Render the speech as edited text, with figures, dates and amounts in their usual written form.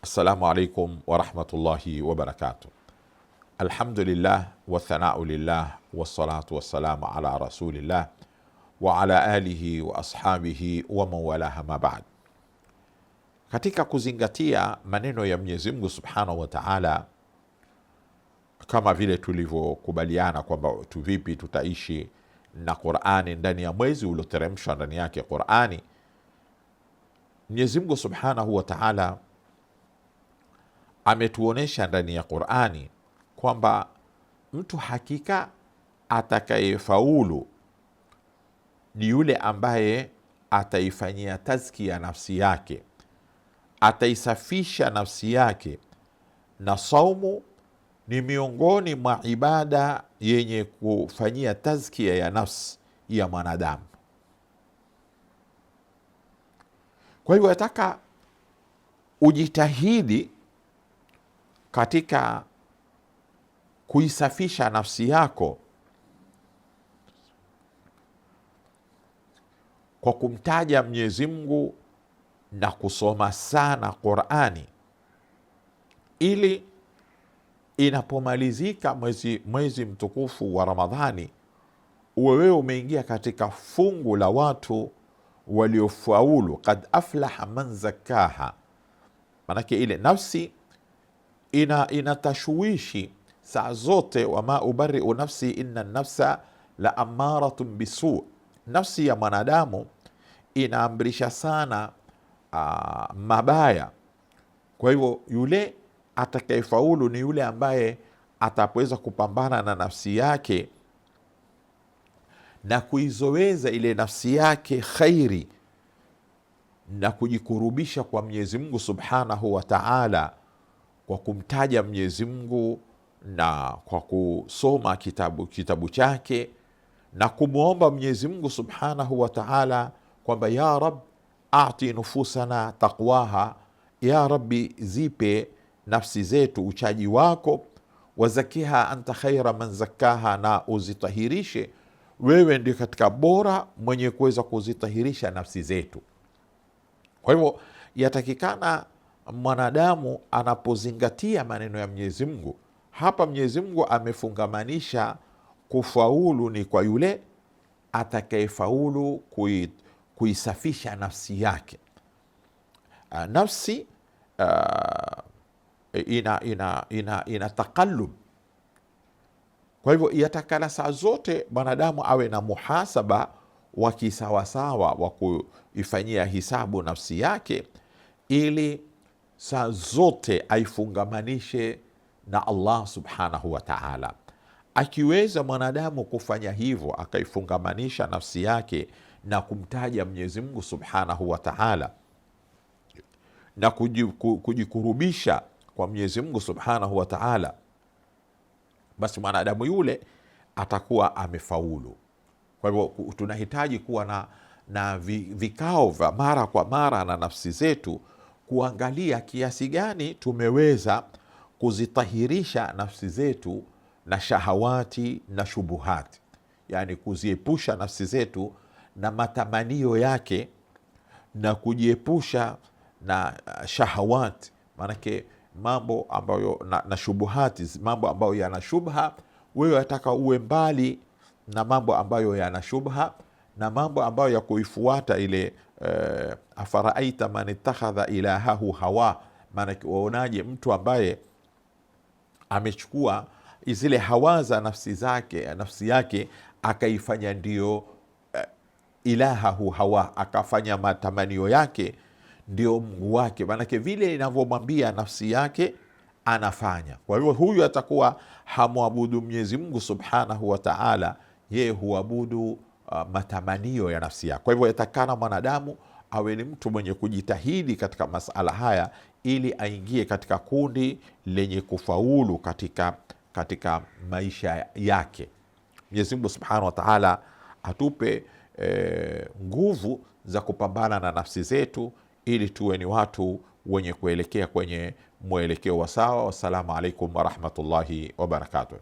Assalamu alaikum warahmatullahi wabarakatuh. Alhamdulillah wathanau lillah wassalatu wassalamu ala rasulillah wa ala alihi wa ashabihi wa mawalaha mabad. Katika kuzingatia maneno ya Mwenyezi Mungu subhanahu wa ta'ala, kama vile tulivyokubaliana kwamba vipi tutaishi na Qur'ani ndani ya mwezi ulioteremshwa ndani yake Qur'ani, Mwenyezi Mungu subhanahu wa ta'ala ametuonesha ndani ya Qur'ani kwamba mtu hakika atakayefaulu ni yule ambaye ataifanyia tazkia nafsi yake, ataisafisha nafsi yake, na saumu ni miongoni mwa ibada yenye kufanyia tazkia ya nafsi ya mwanadamu. Kwa hivyo nataka ujitahidi katika kuisafisha nafsi yako kwa kumtaja Mwenyezi Mungu na kusoma sana Qur'ani, ili inapomalizika mwezi mtukufu wa Ramadhani uwe wewe umeingia katika fungu la watu waliofaulu. Kad aflaha man zakaha, manake ile nafsi inatashwishi saa zote, wama ubari'u nafsi inna nafsa la amaratun bisu. Nafsi ya mwanadamu inaamrisha sana mabaya. Kwa hivyo yule atakayefaulu ni yule ambaye ataweza kupambana na nafsi yake na kuizoweza ile nafsi yake khairi na kujikurubisha kwa Mwenyezi Mungu subhanahu wa ta'ala kwa kumtaja Mwenyezi Mungu na kwa kusoma kitabu chake na kumwomba Mwenyezi Mungu subhanahu wa ta'ala kwamba ya Rab a'ti nufusana taqwaha, ya Rabbi zipe nafsi zetu uchaji wako, wazakiha anta khaira man zakaha, na uzitahirishe wewe ndio katika bora mwenye kuweza kuzitahirisha nafsi zetu. Kwa hivyo yatakikana mwanadamu anapozingatia maneno ya Mwenyezi Mungu, hapa Mwenyezi Mungu amefungamanisha kufaulu ni kwa yule atakayefaulu kuisafisha nafsi yake. Nafsi ina taqallub. Kwa hivyo yatakana saa zote mwanadamu awe na muhasaba wa kisawasawa wa kuifanyia hisabu nafsi yake, ili saa zote aifungamanishe na Allah subhanahu wa ta'ala. Akiweza mwanadamu kufanya hivyo, akaifungamanisha nafsi yake na kumtaja Mwenyezi Mungu subhanahu wa ta'ala na kujikurubisha kwa Mwenyezi Mungu subhanahu wa ta'ala, basi mwanadamu yule atakuwa amefaulu. Kwa hivyo tunahitaji kuwa na vikao vya mara kwa mara na nafsi zetu, kuangalia kiasi gani tumeweza kuzitahirisha nafsi zetu na shahawati na shubuhati, yani kuziepusha nafsi zetu na matamanio yake na kujiepusha na shahawati, maanake mambo ambayo na shubuhati, mambo ambayo yana shubha. Wewe ataka uwe mbali na mambo ambayo yana shubha na mambo ambayo ya kuifuata ile afaraaita man ittakhadha ilahahu hawa, maanake waonaje mtu ambaye amechukua zile hawa za nafsi yake akaifanya ndio ilahahu hawa, akafanya matamanio yake ndio Mungu wake, maanake vile inavyomwambia nafsi yake anafanya. Kwa hivyo huyu atakuwa hamwabudu Mwenyezi Mungu subhanahu wa ta'ala, yeye huabudu matamanio ya nafsi yake. Kwa hivyo yatakana mwanadamu awe ni mtu mwenye kujitahidi katika masala haya, ili aingie katika kundi lenye kufaulu katika maisha yake. Mwenyezi Mungu subhanahu wa ta'ala atupe nguvu za kupambana na nafsi zetu, ili tuwe ni watu wenye kuelekea kwenye mwelekeo wa sawa. Wassalamu alaikum warahmatullahi wabarakatuh.